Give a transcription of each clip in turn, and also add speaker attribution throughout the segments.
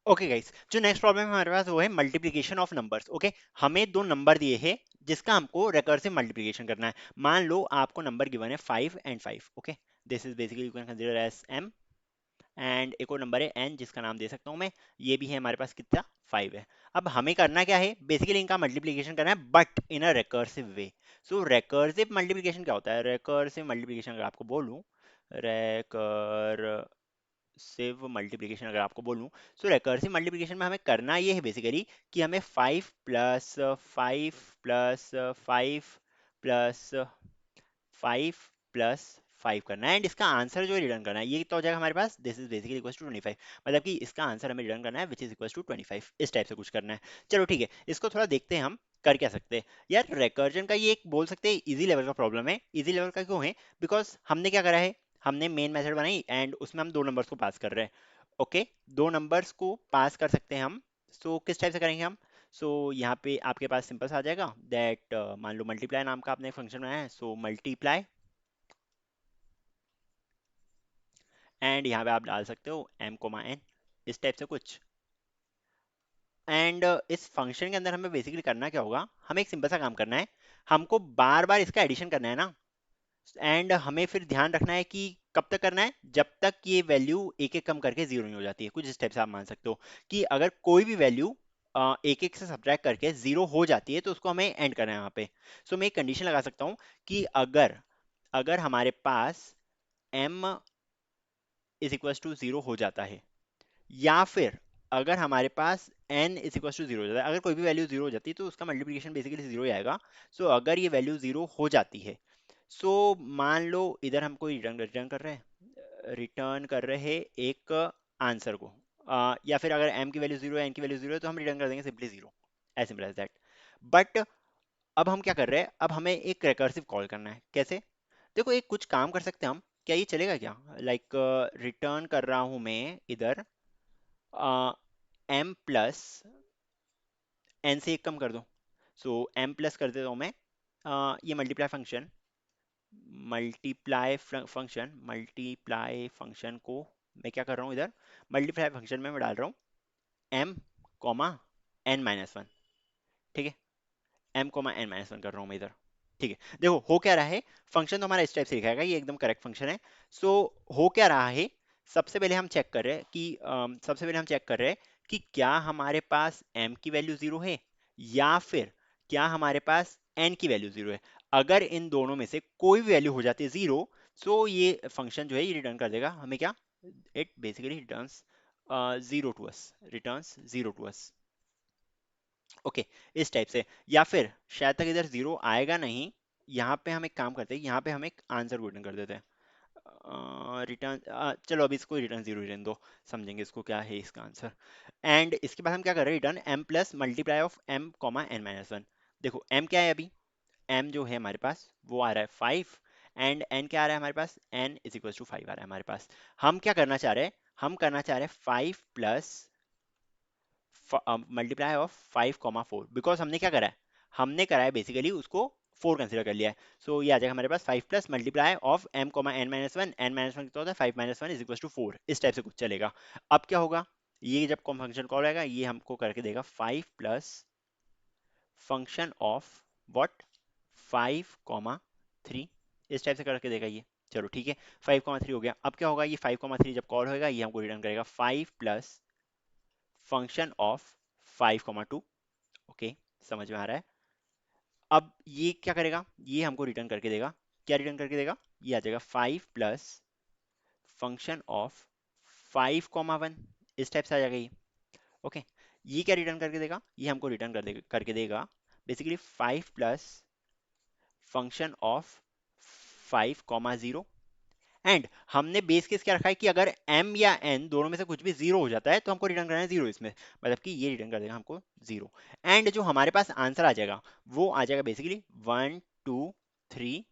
Speaker 1: Okay guys, जो next problem है हमारे पास वो है मल्टीप्लिकेशन ऑफ नंबर्स। ओके, हमें दो नंबर दिए हैं जिसका हमको रिकर्सिव मल्टीप्लिकेशन करना है। मान लो आपको नंबर गिवन है 5 and 5। Okay, this is basically you can consider as m, and एक और नंबर है n जिसका नाम दे सकता हूँ मैं। ये भी है हमारे पास, कितना 5 है। अब हमें करना क्या है, बेसिकली इनका मल्टीप्लिकेशन करना है but in a recursive way. So recursive multiplication क्या होता है? रिकर्सिव मल्टीप्लिकेशन अगर आपको बोलूँ, सिर्फ मल्टीप्लिकेशन अगर आपको बोलूं, सो रिकर्सिव मल्टीप्लिकेशन में हमें करना ये है बेसिकली कि हमें 5 प्लस 5 प्लस 5 प्लस 5 प्लस 5 करना है, एंड इसका आंसर जो रिटर्न करना है ये कितना हो जाएगा हमारे पास। This is basically equal to 25। मतलब कि इसका आंसर हमें रिटर्न करना है विच इज इक्वल टू 25। इस टाइप से कुछ करना है। चलो ठीक है, इसको थोड़ा देखते हैं हम कर क्या सकते हैं। यार रिकर्जन का ये एक बोल सकते हैं इजी लेवल का प्रॉब्लम है। इजी लेवल का क्यों है? बिकॉज हमने क्या करा है, हमने मेन मेथड बनाई एंड उसमें हम दो नंबर्स को पास कर रहे हैं। ओके, दो नंबर्स को पास कर सकते हैं हम। सो किस टाइप से करेंगे हम? सो यहाँ पे आपके पास सिंपल सा आ जाएगा दैट मान लो मल्टीप्लाई नाम का आपने फंक्शन बनाया है। सो मल्टीप्लाई, एंड यहाँ पे आप डाल सकते हो m कोमा n, इस टाइप से कुछ। एंड इस फंक्शन के अंदर हमें बेसिकली करना क्या होगा, हमें एक सिंपल सा काम करना है। हमको बार बार इसका एडिशन करना है ना, एंड हमें फिर ध्यान रखना है कि कब तक करना है, जब तक ये वैल्यू एक एक कम करके जीरो नहीं हो जाती है। कुछ इस टाइप से आप मान सकते हो कि अगर कोई भी वैल्यू एक एक से सब्ट्रैक्ट करके जीरो हो जाती है तो उसको हमें एंड करना है वहां पे। सो मैं एक कंडीशन लगा सकता हूँ कि अगर अगर हमारे पास m is equal to zero हो जाता है, या फिर अगर हमारे पास n is equal to zero हो जाता है, अगर कोई भी वैल्यू जीरो हो जाती है तो उसका मल्टीप्लिकेशन बेसिकली जीरो ही आएगा। सो अगर ये वैल्यू जीरो हो जाती है, सो मान लो इधर हमको रिटर्न रिटर्न कर रहे हैं, रिटर्न कर रहे हैं एक आंसर को, या फिर अगर m की वैल्यू जीरो है, n की वैल्यू जीरो है, तो हम रिटर्न कर देंगे simply zero. As simple as that. But अब हम क्या कर रहे हैं, अब हमें एक रिकर्सिव कॉल करना है। कैसे? देखो, एक कुछ काम कर सकते हैं हम। क्या ये चलेगा क्या? लाइक रिटर्न कर रहा हूं मैं इधर m प्लस n से एक कम कर दो। सो m प्लस कर देता हूँ मैं ये मल्टीप्लाई फंक्शन को मैं क्या कर रहा हूँ इधर, मल्टीप्लाई फंक्शन में मैं डाल रहा हूँ m comma n minus one. ठीक है, m comma n minus one कर रहा हूँ मैं इधर। ठीक है, देखो हो क्या रहा है, फंक्शन तो हमारा इस टाइप से लिखा है, ये एकदम करेक्ट फंक्शन है। सो हो क्या रहा है, सबसे पहले हम चेक कर रहे हैं कि क्या हमारे पास m की वैल्यू जीरो है, या फिर क्या हमारे पास n की वैल्यू जीरो है। अगर इन दोनों में से कोई भी वैल्यू हो जाती है जीरो, सो ये फंक्शन जो है ये रिटर्न कर देगा हमें क्या, it basically returns zero to us, returns zero to us. Okay, इस टाइप से। या फिर शायद तक इधर जीरो आएगा नहीं, यहाँ पे हम एक काम करते हैं, यहाँ पे हम एक आंसर को रिटर्न कर देते हैं। रिटर्न चलो अभी इसको रिटर्न जीरो रिटर्न दो, समझेंगे इसको क्या है इसका आंसर। एंड इसके बाद हम क्या कर रहे हैं, return m plus multiply of m comma n minus one. देखो m क्या है अभी, m जो है हमारे पास वो आ रहा है 5, एंड n क्या आ रहा है हमारे पास, n इज इक्वल टू 5 आ रहा है हमारे पास। हम क्या करना चाह रहे हैं, हम करना चाह रहे हैं 5 प्लस मल्टीप्लाई ऑफ 5,4। बिकॉज हमने क्या करा है, हमने करा है बेसिकली उसको 4 कंसिडर कर लिया है। सो ये आ जाएगा हमारे पास 5 plus multiply of m comma n minus one. N minus one कितना होता है, 5 minus one is equal to 4। इस टाइप से कुछ चलेगा। अब क्या होगा, ये जब फंक्शन कॉल आएगा ये हमको करके देगा 5 प्लस फंक्शन ऑफ व्हाट, 5,3। इस टाइप से करके देगा ये। चलो ठीक है, 5,3 हो गया। अब क्या होगा, ये 5,3 जब कॉल होगा ये हमको रिटर्न करेगा 5 प्लस फंक्शन ऑफ 5,2। ओके, समझ में आ रहा है। अब ये क्या करेगा, ये हमको रिटर्न करके देगा, क्या रिटर्न करके देगा, ये आ जाएगा 5 प्लस फंक्शन ऑफ 5,1। इस टाइप से आ जाएगा ये। ओके, ये क्या रिटर्न करके देगा, ये हमको रिटर्न करके देगा basically 5 plus function of 5,0। And हमने बेस केस क्या रखा है कि अगर m या n दोनों में से कुछ भी जीरो हो जाता है तो हमको रिटर्न करना है जीरो इसमें, मतलब कि ये रिटर्न कर देगा हमको जीरो। एंड जो हमारे पास आंसर आ जाएगा वो आ जाएगा basically 1 2 3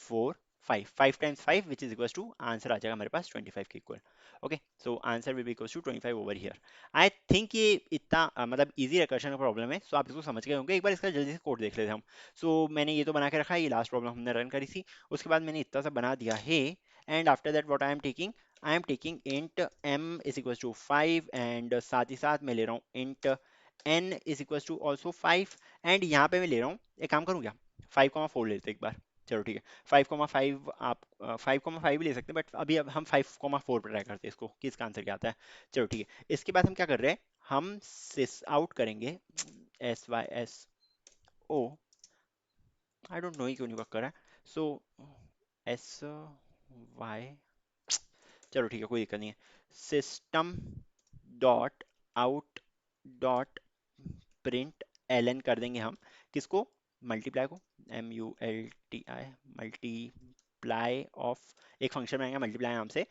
Speaker 1: 4 5, 5 times 5 which is equal to, answer आ जाएगा हमारे पास 25 के equal. Okay, so answer will be equal to 25 over here. I think ये इतना मतलब इजी रिकर्शन का प्रॉब्लम है। सो आप इसको समझ गए होंगे। एक बार इसका जल्दी से कोड देख लेते हैं हम। सो मैंने ये तो बना के रखा है, ये लास्ट प्रॉब्लम हमने रन करी थी, उसके बाद मैंने इतना सा बना दिया है। And after that what I am taking, I am taking int m is equal to 5 and साथ ही साथ मैं ले रहा हूँ int n is equal to also 5 and यहाँ पे मैं ले रहा हूँ, एक काम करूँ क्या, 5,4 लेते हैं एक बार। चलो ठीक है, 5,5 आप 5,5 भी ले सकते हैं, बट अभी अब हम 5,4 पर ट्राई करते हैं इसको कि इसका आंसर क्या आता है। चलो ठीक है, इसके बाद हम क्या कर रहे हैं, हम सिस आउट करेंगे, SYSO, आई डोंट नो ये क्यों नहीं वर्क कर रहा है, सो SY, चलो ठीक है कोई दिक्कत नहीं है, system dot out dot print ln कर देंगे हम, किसको, मल्टीप्लाई को, MULTI, मल्टीप्लाई ऑफ, एक फंक्शन बनाएंगे मल्टीप्लाई नाम से,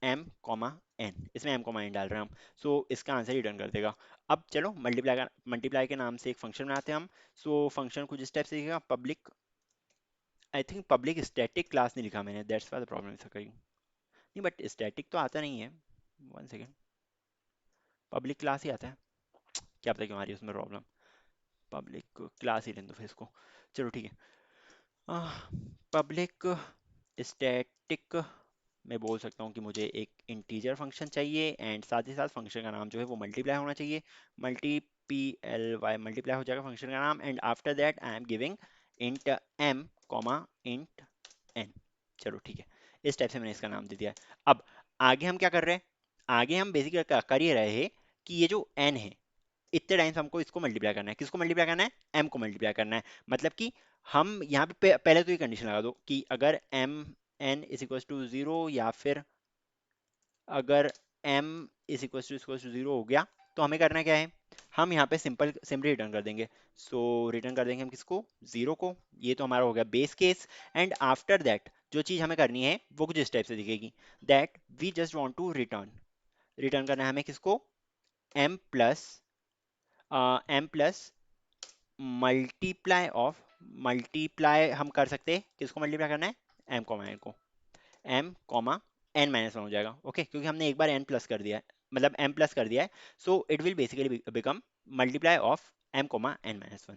Speaker 1: m कॉमा n, इसमें m कॉमा n डाल रहे हैं हम, सो इसका आंसर रिटर्न कर देगा। अब चलो मल्टीप्लाई के नाम से एक फंक्शन बनाते हैं हम, सो फंक्शन कुछ इस टाइप से दिखेगा, public, I think public static class नहीं लिखा मैंने, that's why the problem is occurring। नहीं बट स्टैटिक तो आता नहीं है, वन सेकेंड, पब्लिक क्लास ही आता है, क्या पता क्यों आ रही है उसमें प्रॉब्लम, पब्लिक क्लास ही लेने दो फिर इसको। चलो ठीक है, पब्लिक स्टैटिक, मैं बोल सकता हूँ कि मुझे एक इंटीजर फंक्शन चाहिए एंड साथ ही साथ फंक्शन का नाम जो है वो मल्टीप्लाई होना चाहिए, मल्टी PLY मल्टीप्लाई हो जाएगा फंक्शन का नाम, and after that I am giving int m comma int n। चलो ठीक है, इस टाइप से मैंने इसका नाम दे दिया है। अब आगे हम क्या कर रहे हैं, आगे हम बेसिकली कर ये रहे हैं कि ये जो n है, इतने टाइम्स हमको इसको मल्टीप्लाई करना है, किसको मल्टीप्लाई करना है, m को मल्टीप्लाई करना है, मतलब कि हम यहाँ पे पहले तो ये कंडीशन लगा दो कि अगर m n is equal to 0 या फिर अगर m इज इक्वल टू 0 हो गया, तो हमें करना क्या है, हम यहाँ पे सिंपली रिटर्न कर देंगे, सो रिटर्न कर देंगे हम किसको, 0 को, ये तो हमारा हो गया base case, and after that जो चीज़ हमें करनी है वो कुछ इस टाइप से दिखेगी, that we just want to return, return करना है हमें किसको, m plus multiply of, multiply हम कर सकते हैं, किसको मल्टीप्लाई करना है, m कॉमा n को, m comma n minus one हो जाएगा, ओके क्योंकि हमने एक बार n प्लस कर दिया है, मतलब m प्लस कर दिया है, so it will basically become multiply of m comma n minus one.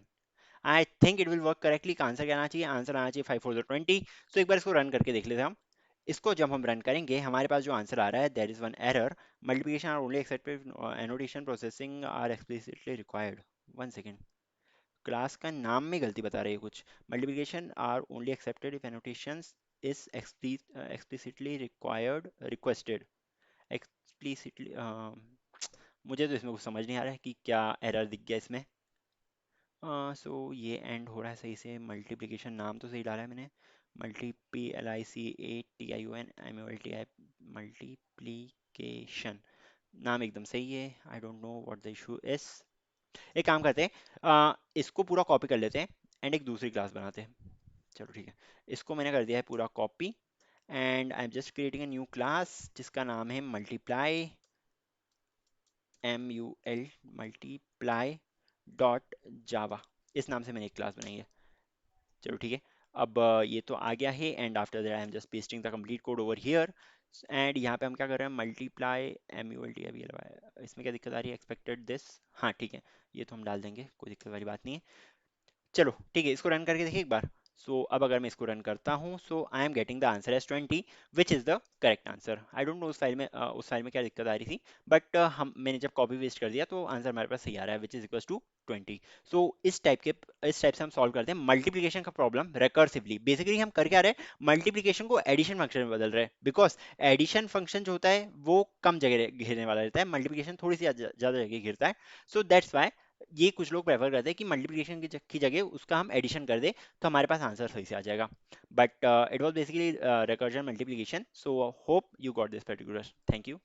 Speaker 1: I think it will work correctly, का आंसर क्या आना चाहिए, आंसर आना चाहिए 5 4 20। सो एक बार इसको रन करके देख लेते हैं हम, इसको जब हम रन करेंगे हमारे पास जो आंसर आ रहा है, there is one error, multiplication are only accepted, annotation processing are explicitly required, one second, class का नाम में गलती बता रही है कुछ, multiplication are only accepted if annotations is explicitly required requested, explicitly, मुझे तो इसमें कुछ समझ नहीं आ रहा है कि क्या एरर दिख गया इसमें। सो ये एंड हो रहा है सही से, मल्टीप्लिकेशन नाम तो सही डाला है मैंने, मल्टी PLICATION मल्टीप्लीकेशन, नाम एकदम सही है, आई don't know what the issue is. एक काम करते हैं, इसको पूरा कॉपी कर लेते हैं एंड एक दूसरी क्लास बनाते हैं, चलो ठीक है, इसको मैंने कर दिया है पूरा copy, and I am just creating a new class जिसका नाम है मल्टीप्लाई, MUL मल्टीप्लाई डॉट जावा, इस नाम से मैंने एक क्लास बनाई है। चलो ठीक है, अब ये तो आ गया है and after that I am just pasting the complete code over here, and यहाँ पे हम क्या कर रहे हैं, मल्टीप्लाई MULT, अभी इसमें क्या दिक्कत आ रही है, एक्सपेक्टेड दिस, हाँ ठीक है, ये तो हम डाल देंगे, कोई दिक्कत वाली बात नहीं है। चलो ठीक है, इसको रन करके देखिए एक बार। सो अब अगर मैं इसको रन करता हूँ, so I am getting the answer as 20 which is the correct answer. I don't know उस फाइल में क्या दिक्कत आ रही थी, बट हम मैंने जब कॉपी पेस्ट कर दिया तो आंसर हमारे पास सही आ रहा है, विच इज इक्वल्स टू 20। सो इस टाइप से हम सॉल्व करते हैं मल्टीप्लिकेशन का प्रॉब्लम रिकर्सिवली। बेसिकली हम कर क्या रहे हैं, मल्टीप्लिकेशन को एडिशन फंक्शन में बदल रहे हैं, बिकॉज एडिशन फंक्शन जो होता है वो कम जगह घेरने वाला रहता है, मल्टीप्लिकेशन थोड़ी सी ज़्यादा जगह घेरता है, सो दैट्स वाई ये कुछ लोग प्रेफर करते हैं कि मल्टीप्लिकेशन की जगह उसका हम एडिशन कर दे तो हमारे पास आंसर सही से आ जाएगा, but it was basically recursion multiplication, so hope you got this particular, thank you।